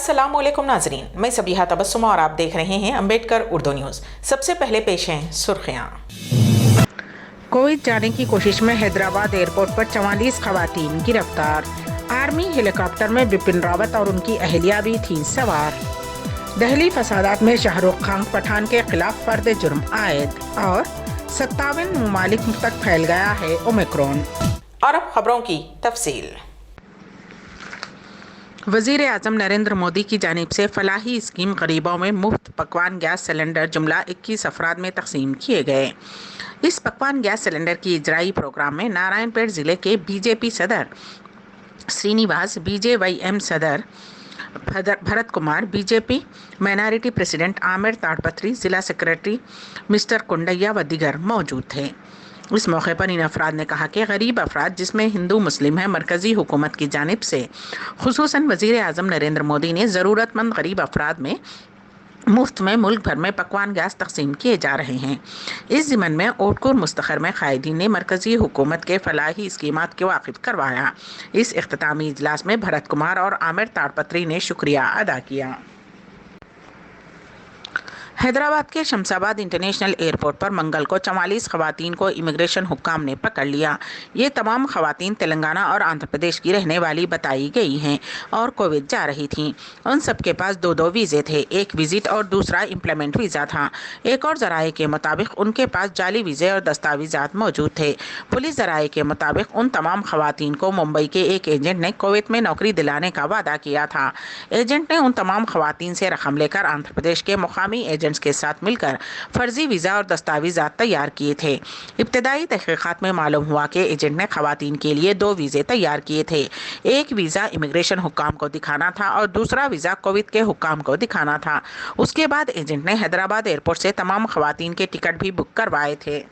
अस्सलाम वालेकुम नाजरीन, मैं सबीहा तबस्सुम और आप देख रहे हैं अम्बेडकर उर्दू न्यूज़। सबसे पहले पेश हैं सुर्खियाँ। कुवैत जाने की कोशिश में हैदराबाद एयरपोर्ट पर 44 खवातीन गिरफ्तार। आर्मी हेलीकॉप्टर में बिपिन रावत और उनकी अहलिया भी थीं सवार। दहली फसादात में शाहरुख खान पठान के खिलाफ फर्द जुर्म आयद। और 57 ममालिक तक फैल गया है ओमिक्रॉन। और अब खबरों की तफसील। वज़ीर आज़म नरेंद्र मोदी की जानिब से फलाही स्कीम गरीबों में मुफ्त पकवान गैस सिलेंडर जुमला 21 अफराद में तकसीम किए गए। इस पकवान गैस सिलेंडर की इजराई प्रोग्राम में नारायणपेट ज़िले के बीजेपी सदर श्रीनिवास, BJYM सदर Bharat Kumar, BJP minority president Aamir Tadipatri, ज़िला सेक्रेटरी मिस्टर कुंडैया व दीगर मौजूद थे। इस मौके पर इन अफराद ने कहा कि गरीब अफराद जिसमें हिंदू मुस्लिम हैं, मरकज़ी हुकूमत की जानिब से खुसूसन वज़ीर आज़म नरेंद्र मोदी ने ज़रूरतमंद गरीब अफराद में मुफ्त में मुल्क भर में पकवान गैस तकसीम किए जा रहे हैं। इस ज़िमन में ओटकुर मुस्तखर में कायदीन ने मरकज़ी हुकूमत के फलाही स्कीमात के वाकिफ़ करवाया। इस इख्तितामी इजलास में भरत कुमार और आमिर ताड़पत्री ने शुक्रिया अदा किया। हैदराबाद के शमशाबाद इंटरनेशनल एयरपोर्ट पर मंगल को 44 खवातीन को इमिग्रेशन हुक्काम ने पकड़ लिया। ये तमाम खवातीन तेलंगाना और आंध्र प्रदेश की रहने वाली बताई गई हैं और कुवैत जा रही थीं। उन सब के पास दो वीज़े थे, एक विजिट और दूसरा इम्प्लीमेंट वीज़ा था। एक और ज़राए के मुताबिक उनके पास जाली वीज़े और दस्तावेज़ात मौजूद थे। पुलिस ज़राए के मुताबिक उन तमाम खवातीन को मुंबई के एक एजेंट ने कुवैत में नौकरी दिलाने का वादा किया था। एजेंट ने उन तमाम खवातीन से रकम लेकर आंध्र प्रदेश के मुकामी एजेंट्स के साथ मिलकर फर्जी वीज़ा और दस्तावेज़ात तैयार किए थे। इब्तदाई तहकीकात में मालूम हुआ कि एजेंट ने खवातीन के लिए दो वीज़े तैयार किए थे। एक वीज़ा इमिग्रेशन हुक्काम को दिखाना था और दूसरा वीज़ा कुवैत के हुक्काम को दिखाना था। उसके बाद एजेंट ने हैदराबाद एयरपोर्ट से तमाम खवातीन के टिकट भी बुक करवाए थे।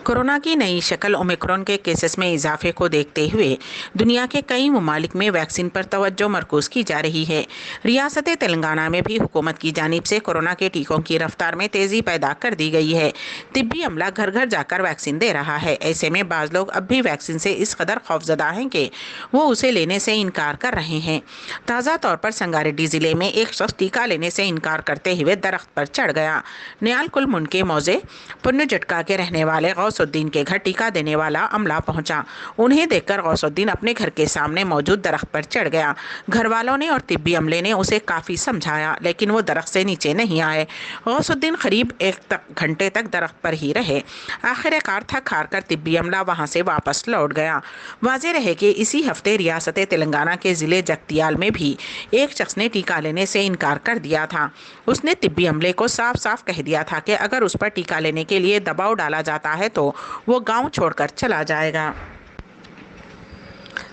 कोरोना की नई शक्ल ओमिक्रॉन के केसेस में इजाफे को देखते हुए दुनिया के कई ममालिक में वैक्सीन पर तवज्जो मरकूज़ की जा रही है। रियासत तेलंगाना में भी हुकूमत की जानिब से कोरोना के टीकों की रफ्तार में तेज़ी पैदा कर दी गई है। तिब्बी अमला घर घर जाकर वैक्सीन दे रहा है। ऐसे में बाज़ लोग अब भी वैक्सीन से इस कदर खौफजदा हैं कि वो उसे लेने से इनकार कर रहे हैं। ताज़ा तौर पर संगारेड्डी ज़िले में एक शख्स टीका लेने से इनकार करते हुए दरख्त पर चढ़ गया। नियालकुल मुंड के मौजे पुन्नु जटका के रहने वाले गौसुद्दीन के घर टीका देने वाला अमला पहुंचा। उन्हें देखकर गौसुद्दीन अपने घर के सामने मौजूद दरख्त पर चढ़ गया। घर वालों ने और तिब्बी अमले ने उसे काफ़ी समझाया, लेकिन वो दरख्त से नीचे नहीं आए। गौसुद्दीन करीब एक घंटे तक दरख्त पर ही रहे। आखिरकार थक हार कर तिब्बी अमला वहां से वापस लौट गया। वाज़ेह रहे कि इसी हफ्ते रियासत तेलंगाना के ज़िले जगतियाल में भी एक शख्स ने टीका लेने से इनकार कर दिया था। उसने तिब्बी अमले को साफ साफ कह दिया था कि अगर उस पर टीका लेने के लिए दबाव डाला जाता है तो वो गांव छोड़कर चला जाएगा।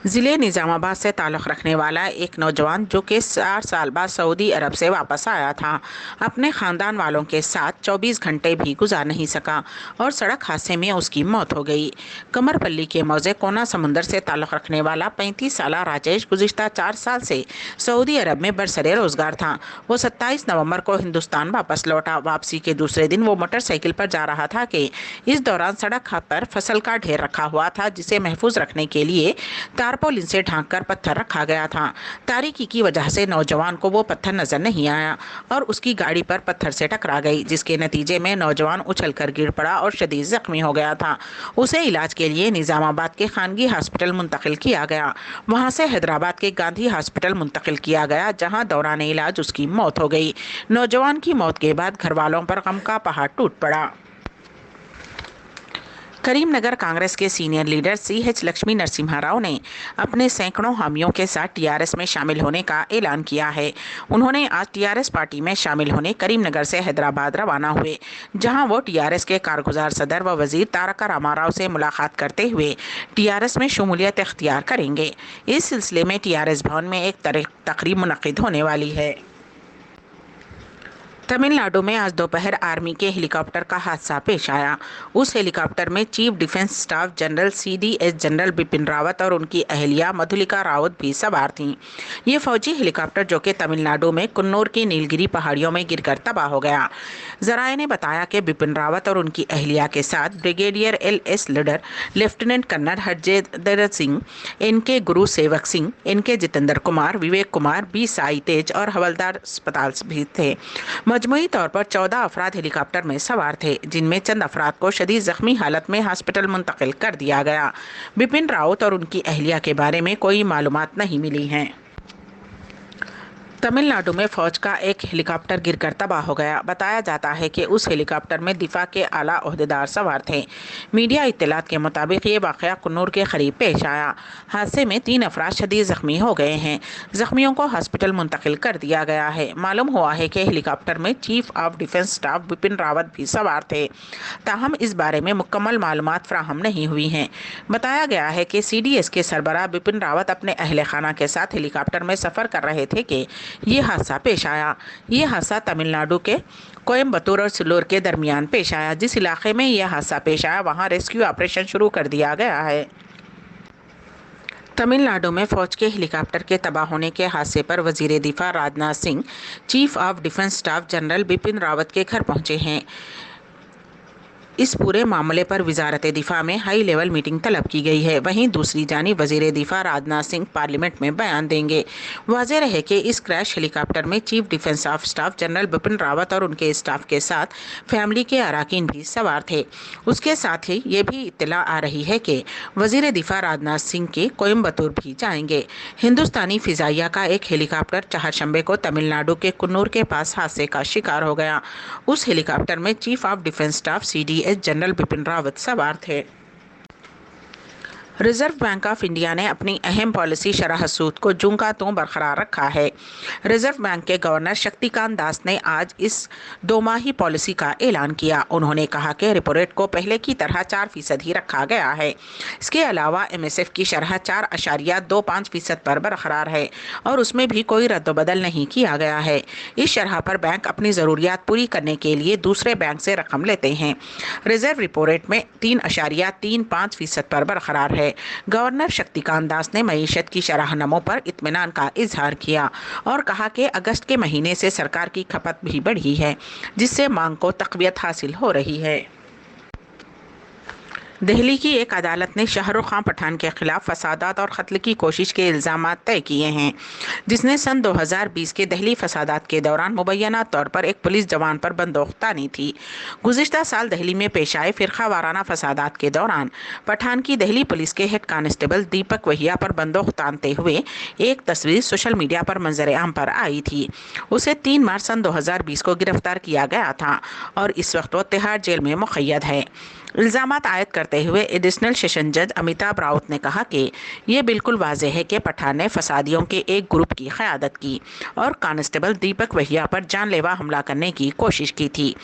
ज़िले निज़ामाबाद से ताल्लुक़ रखने वाला एक नौजवान जो कि 4 साल बाद सऊदी अरब से वापस आया था, अपने ख़ानदान वालों के साथ 24 घंटे भी गुजार नहीं सका और सड़क हादसे में उसकी मौत हो गई। कमरपल्ली के मौजे कोना समुंदर से ताल्लुक़ रखने वाला 35 साला राजेश गुज़िश्ता 4 साल से सऊदी अरब में बरसरे रोज़गार था। वो 27 नवंबर को हिंदुस्तान वापस लौटा। वापसी के दूसरे दिन वो मोटरसाइकिल पर जा रहा था कि इस दौरान सड़क पर फसल का ढेर रखा हुआ था, जिसे महफूज रखने के लिए तारपोलिन से ढांककर पत्थर रखा गया था। तारीकी की वजह से नौजवान को वो पत्थर नजर नहीं आया और उसकी गाड़ी पर पत्थर से टकरा गई, जिसके नतीजे में नौजवान उछलकर गिर पड़ा और शदीद जख्मी हो गया था। उसे इलाज के लिए निज़ामाबाद के खानगी हॉस्पिटल मुंतकिल किया गया। वहां से हैदराबाद के गांधी हॉस्पिटल मुंतकिल किया गया, जहां दौरान इलाज उसकी मौत हो गई। नौजवान की मौत के बाद घर वालों पर गम का पहाड़ टूट पड़ा। करीमनगर कांग्रेस के senior leader CH Lakshmi Narasimha Rao ने अपने सैकड़ों हामियों के साथ TRS में शामिल होने का ऐलान किया है। उन्होंने आज TRS पार्टी में शामिल होने करीमनगर से हैदराबाद रवाना हुए, जहां वो TRS के कारगुजार सदर व वजीर तारक रामाराव से मुलाकात करते हुए TRS में शमूलियत इख्तियार करेंगे। इस सिलसिले में TRS भवन में एक तकरीब मुनक्किद होने वाली है। तमिलनाडु में आज दोपहर आर्मी के हेलीकॉप्टर का हादसा पेश आया। उस हेलीकॉप्टर में chief defence staff general CDS general Bipin Rawat और उनकी अहलिया मधुलिका रावत भी सवार थीं। ये फौजी हेलीकॉप्टर जो कि तमिलनाडु में कुन्नूर की नीलगिरी पहाड़ियों में गिरकर तबाह हो गया। जराये ने बताया कि बिपिन रावत और उनकी अहलिया के साथ brigadier LS Lidder, lieutenant colonel Harjinder Singh, इनके गुरु सेवक सिंह, इनके जितेंद्र कुमार, विवेक कुमार, B साई तेज और हवलदार अस्पताल भी थे। मजमूई तौर पर 14 अफराद हेलीकॉप्टर में सवार थे, जिनमें चंद अफराद को शदीद जख्मी हालत में हॉस्पिटल मुंतकिल कर दिया गया। बिपिन रावत और उनकी अहलिया के बारे में कोई मालूमात नहीं मिली हैं। तमिलनाडु में फौज का एक हेलीकॉप्टर गिरकर तबाह हो गया। बताया जाता है कि उस हेलीकॉप्टर में दिफा के आला ओहदेदार सवार थे। मीडिया इत्तलात के मुताबिक ये वाक़या कुन्नूर के करीब पेश आया। हादसे में 3 अफराद शदीद जख्मी हो गए हैं। जख्मियों को हॉस्पिटल मुंतकिल कर दिया गया है। मालूम हुआ है कि हेलीकॉप्टर में chief of defence staff Bipin Rawat भी सवार थे। ताहम इस बारे में मुकम्मल मालूमात फ्राहम नहीं हुई हैं। बताया गया है कि CDS के सरबराह बिपिन रावत अपने अहले खाना के साथ हेलीकॉप्टर में सफ़र कर रहे थे कि ये हादसा पेश आया। ये हादसा तमिलनाडु के कोयम्बतूर और सिल्लोर के दरमियान पेश आया। जिस इलाके में यह हादसा पेश आया वहां रेस्क्यू ऑपरेशन शुरू कर दिया गया है। तमिलनाडु में फौज के हेलीकॉप्टर के तबाह होने के हादसे पर वजीर दिफा Rajnath Singh chief of defence staff general Bipin Rawat के घर पहुंचे हैं। इस पूरे मामले पर वजारत दिफा में हाई लेवल मीटिंग तलब की गई है। वहीं दूसरी जानिब वजीर दिफा राजनाथ सिंह पार्लियामेंट में बयान देंगे। वाज़ेह रहे कि इस क्रैश हेलीकॉप्टर में chief defence of staff general Bipin Rawat और उनके स्टाफ के साथ फैमिली के अरकान भी सवार थे। उसके साथ ही ये भी इत्तला आ रही है कि वजीर दिफा राजनाथ सिंह के कोयम्बतूर भी जाएंगे। हिंदुस्तानी फिजाइया का एक हेलीकॉप्टर चहारशंबे को तमिलनाडु के कुन्नूर के पास हादसे का शिकार हो गया। उस हेलीकॉप्टर में chief of defence staff CDS general Bipin Rawat सवार थे। रिजर्व बैंक ऑफ इंडिया ने अपनी अहम पॉलिसी शरह सूद को जूं का त्यों बरकरार रखा है। रिजर्व बैंक के गवर्नर शक्तिकांत दास ने आज इस 2 माही पॉलिसी का ऐलान किया। उन्होंने कहा कि रेपो रेट को पहले की तरह 4% ही रखा गया है। इसके अलावा MSF की शरह 4.25% पर बरकरार है और उसमें भी कोई रद्दबदल नहीं किया गया है। इस शरह पर बैंक अपनी ज़रूरियात पूरी करने के लिए दूसरे बैंक से रकम लेते हैं। रिजर्व रेपो रेट में 3.35% पर बरकरार है। गवर्नर शक्तिकांत दास ने मईशत की शरह-नमो पर इत्मीनान का इजहार किया और कहा कि अगस्त के महीने से सरकार की खपत भी बढ़ी है, जिससे मांग को तक़वियत हासिल हो रही है। दिल्ली की एक अदालत ने शाहरुख खान पठान के खिलाफ फसादात और कत्ल की कोशिश के इल्ज़ामात तय किए हैं, जिसने सन 2020 के दिल्ली फसादात के दौरान मुबैना तौर पर एक पुलिस जवान पर बंदूक तानी थी। गुज़िश्ता साल दिल्ली में पेश आए फ़िरका वाराना फसादात के दौरान पठान की दिल्ली पुलिस के हेड कांस्टेबल दीपक वहिया पर बंदूक तानते हुए एक तस्वीर सोशल मीडिया पर मंजर आम पर आई थी। उसे 3 मार्च सन 2020 को गिरफ्तार किया गया था और इस वक्त वो तिहाड़ जेल में मुक़य्यद है। इल्ज़ामात आयद करते हुए एडिशनल सेशन जज अमिताभ राउत ने कहा कि ये बिल्कुल वाज़ेह है कि पठान ने फसादियों के एक ग्रुप की क़यादत की और कांस्टेबल दीपक वहिया पर जानलेवा हमला करने की कोशिश की थी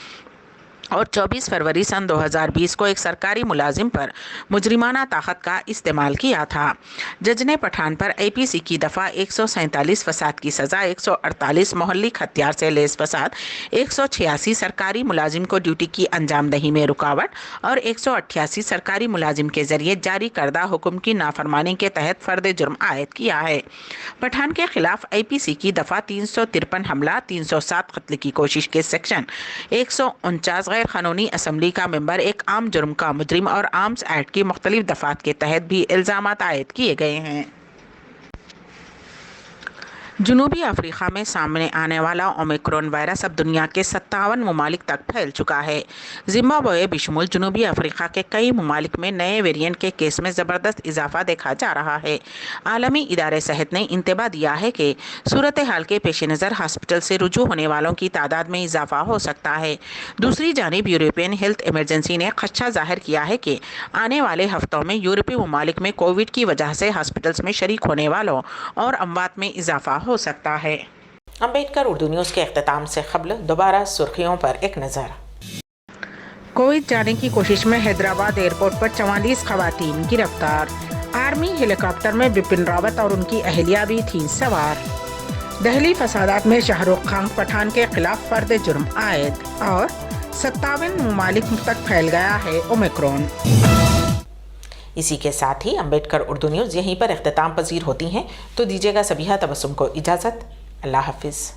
और 24 फरवरी सन 2020 को एक सरकारी मुलाजिम पर मुजरिमाना ताकत का इस्तेमाल किया था। जज ने पठान पर APC की दफ़ा 147 फसाद की सज़ा, 148 मोहल्लिक हथियार से लेस फसाद, 186 सरकारी मुलाजिम को ड्यूटी की अंजामदही में रुकावट और 188 सरकारी मुलाजिम के जरिए जारी करदा हुक्म की नाफरमानी के तहत फ़र्द जुर्म आयद किया है। पठान के खिलाफ APC की दफ़ा 353 हमला, 307 कत्ल की कोशिश के सेक्शन 149 गैर कानूनी असम्बली का मेंबर, एक आम जुर्म का मुजरिम और आर्म्स एक्ट की मुख्तलिफ दफ़ात के तहत भी इल्ज़ामात आयद किए गए हैं। जनूबी अफ्रीका में सामने आने वाला ओमिक्रॉन वायरस अब दुनिया के 57 ममालिक तक फैल चुका है। जिम्बाब्वे बिशमुल जनूबी अफ्रीका के कई ममालिक में नए वेरिएंट के केस में ज़बरदस्त इजाफा देखा जा रहा है। आलमी इदारे सेहत ने इंतबा दिया है कि सूरत हाल के पेश नज़र हॉस्पिटल से रुजू होने वालों की तादाद में इजाफा हो सकता है। दूसरी जानिब यूरोपियन हेल्थ इमरजेंसी ने खदशा जाहिर किया है कि आने वाले हफ्तों में यूरोपीय ममालिक में कोविड की वजह से हॉस्पिटल्स में शरीक होने वालों और अमवात में इजाफा हो सकता है। अम्बेडकर उर्दू न्यूज़ के इख्तिताम से क़ब्ल दोबारा सुर्खियों पर एक नज़र। कुवैत जाने की कोशिश में हैदराबाद एयरपोर्ट पर 44 खवातीन गिरफ्तार। आर्मी हेलीकॉप्टर में बिपिन रावत और उनकी अहलिया भी थीं सवार। دہلی فسادات میں شاہ رخ خان پٹھان کے خلاف فرد جرم عائد اور 57 ممالک تک پھیل گیا ہے اومیکرون۔ اسی کے ساتھ ہی امبیڈکر اردو نیوز یہیں پر اختتام پذیر ہوتی ہیں، تو دیجیے گا سبیحہ تبسم کو اجازت۔ اللہ حافظ۔